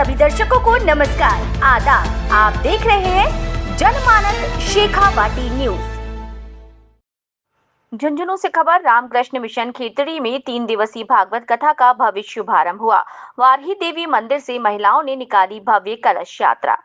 सभी दर्शकों को नमस्कार, आदाब। आप देख रहे हैं जनमानस शेखावाटी न्यूज। झुंझुनू से खबर। रामकृष्ण मिशन खेतड़ी में 3 दिवसीय भागवत कथा का भव्य शुभारंभ हुआ। वाराही देवी मंदिर से महिलाओं ने निकाली भव्य कलश यात्रा।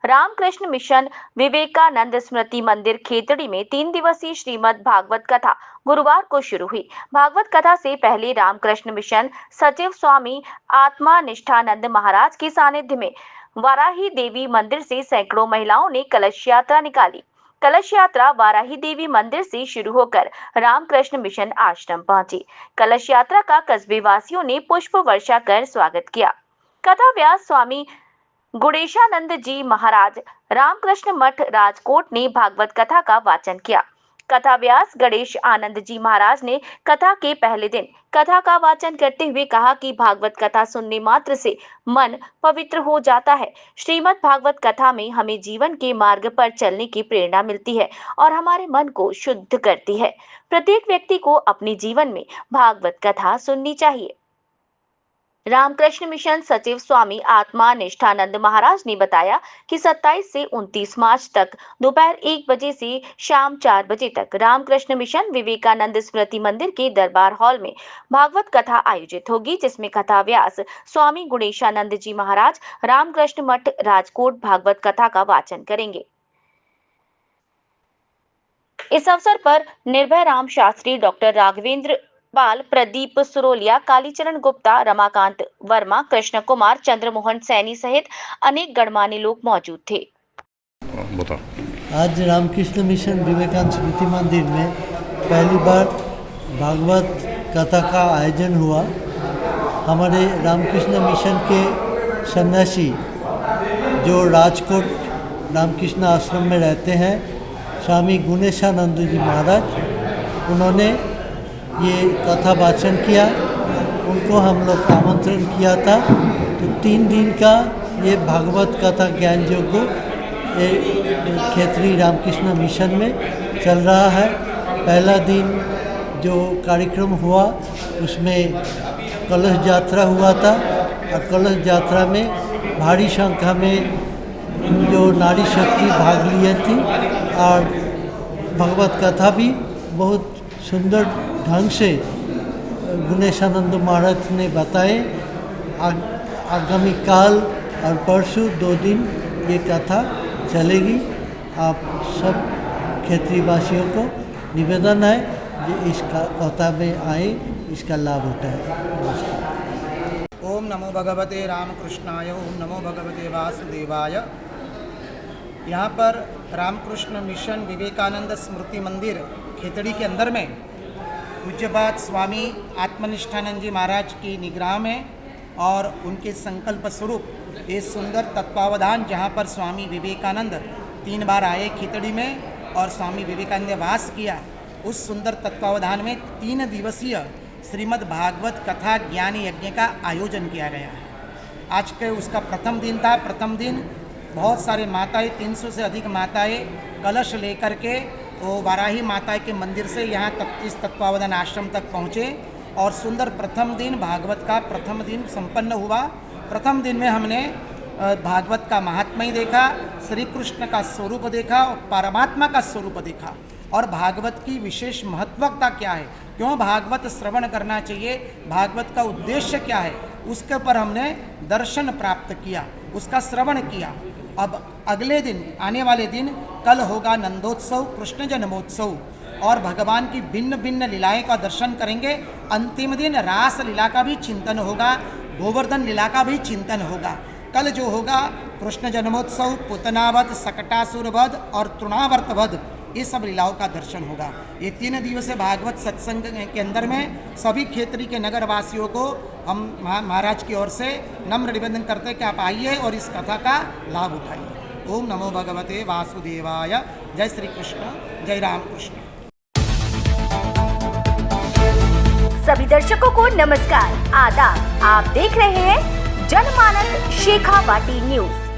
रामकृष्ण मिशन विवेकानंद स्मृति मंदिर खेतड़ी में 3 दिवसीय श्रीमद् भागवत कथा गुरुवार को शुरू हुई। भागवत कथा से पहले रामकृष्ण मिशन सचिव स्वामी आत्मानिष्ठानंद महाराज के सानिध्य में वाराही देवी मंदिर से सैकड़ों महिलाओं ने कलश यात्रा निकाली। कलश यात्रा वाराही देवी मंदिर से शुरू होकर रामकृष्ण मिशन आश्रम पहुंची। कलश यात्रा का कस्बे वासियों ने पुष्प वर्षा कर स्वागत किया। कथा व्यास स्वामी गुणेशानंद जी महाराज रामकृष्ण मठ राजकोट ने भागवत कथा का वाचन किया। कथा व्यास गणेश आनंद जी महाराज ने कथा के पहले दिन कथा का वाचन करते हुए कहा कि भागवत कथा सुनने मात्र से मन पवित्र हो जाता है। श्रीमद् भागवत कथा में हमें जीवन के मार्ग पर चलने की प्रेरणा मिलती है और हमारे मन को शुद्ध करती है। प्रत्येक व्यक्ति को अपने जीवन में भागवत कथा सुननी चाहिए। रामकृष्ण मिशन सचिव स्वामी आत्मानिष्ठानंद महाराज ने बताया कि 27 से 29 मार्च तक दोपहर 1 बजे से शाम 4 बजे तक रामकृष्ण मिशन विवेकानंद स्मृति मंदिर के दरबार हॉल में भागवत कथा आयोजित होगी, जिसमें कथा व्यास स्वामी गुणेशानंद जी महाराज रामकृष्ण मठ राजकोट भागवत कथा का वाचन करेंगे। इस अवसर पर निर्भय राम शास्त्री, डॉक्टर राघवेंद्र पाल, प्रदीप सुरोलिया, कालीचरण गुप्ता, रमाकांत वर्मा, कृष्ण कुमार, चंद्रमोहन सैनी सहित अनेक गणमान्य लोग मौजूद थे। आज रामकृष्ण मिशन विवेकानंद स्मृति मंदिर में पहली बार भागवत कथा का आयोजन हुआ। हमारे रामकृष्ण मिशन के सन्यासी जो राजकोट रामकृष्ण आश्रम में रहते हैं, स्वामी गुणेशानंद जी महाराज, उन्होंने ये कथा वाचन किया। उनको हम लोग आमंत्रण किया था। तो 3 दिन का ये भागवत कथा ज्ञान यज्ञ खेतड़ी रामकृष्ण मिशन में चल रहा है। पहला दिन जो कार्यक्रम हुआ उसमें कलश यात्रा हुआ था और कलश यात्रा में भारी संख्या में जो नारी शक्ति भाग लिए थी और भगवत कथा भी बहुत सुंदर ढंग से गुणेशानंद महाराज ने बताए। आगामी काल और परसों 2 दिन ये कथा चलेगी। आप सब क्षेत्रीय वासियों को निवेदन है कि इस कथा में आए, इसका लाभ उठाए। ओम नमो भगवते रामकृष्णाय, ओम नमो भगवते वासुदेवाय। यहाँ पर रामकृष्ण मिशन विवेकानंद स्मृति मंदिर खेतड़ी के अंदर में पूज्यपाद स्वामी आत्मनिष्ठानंद जी महाराज की निगराह में और उनके संकल्प स्वरूप ये सुंदर तत्वावधान, जहाँ पर स्वामी विवेकानंद 3 बार आए खेतड़ी में और स्वामी विवेकानंद वास किया, उस सुंदर तत्वावधान में 3 दिवसीय श्रीमद् भागवत कथा ज्ञान यज्ञ का आयोजन किया गया है। आज के उसका प्रथम दिन था। प्रथम दिन बहुत सारे माताएं, 300 से अधिक माताएं कलश लेकर के वो वाराही माता के मंदिर से यहाँ इस तत्वावधान आश्रम तक पहुँचे और सुंदर प्रथम दिन भागवत का प्रथम दिन संपन्न हुआ। प्रथम दिन में हमने भागवत का महात्म्य देखा, श्री कृष्ण का स्वरूप देखा और परमात्मा का स्वरूप देखा और भागवत की विशेष महत्वता क्या है, क्यों भागवत श्रवण करना चाहिए, भागवत का उद्देश्य क्या है, उसके ऊपर हमने दर्शन प्राप्त किया, उसका श्रवण किया। अब अगले दिन, आने वाले दिन, कल होगा नंदोत्सव, कृष्ण जन्मोत्सव और भगवान की भिन्न भिन्न लीलाएं का दर्शन करेंगे। अंतिम दिन रास लीला का भी चिंतन होगा, गोवर्धन लीला का भी चिंतन होगा। कल जो होगा कृष्ण जन्मोत्सव, पुतनावध, सकटासुर वध और तृणावर्त वध, ये सब लीलाओं का दर्शन होगा। ये 3 दिवसीय भागवत सत्संग के अंदर में सभी क्षेत्रीय के नगर वासियों को हम महाराज की ओर से नम्र निवेदन करते हैं कि आप आइए और इस कथा का लाभ उठाइए। ओम नमो भगवते वासुदेवाय। जय श्री कृष्ण, जय राम कृष्ण। सभी दर्शकों को नमस्कार, आदाब। आप देख रहे हैं जनमानस शेखावाटी न्यूज।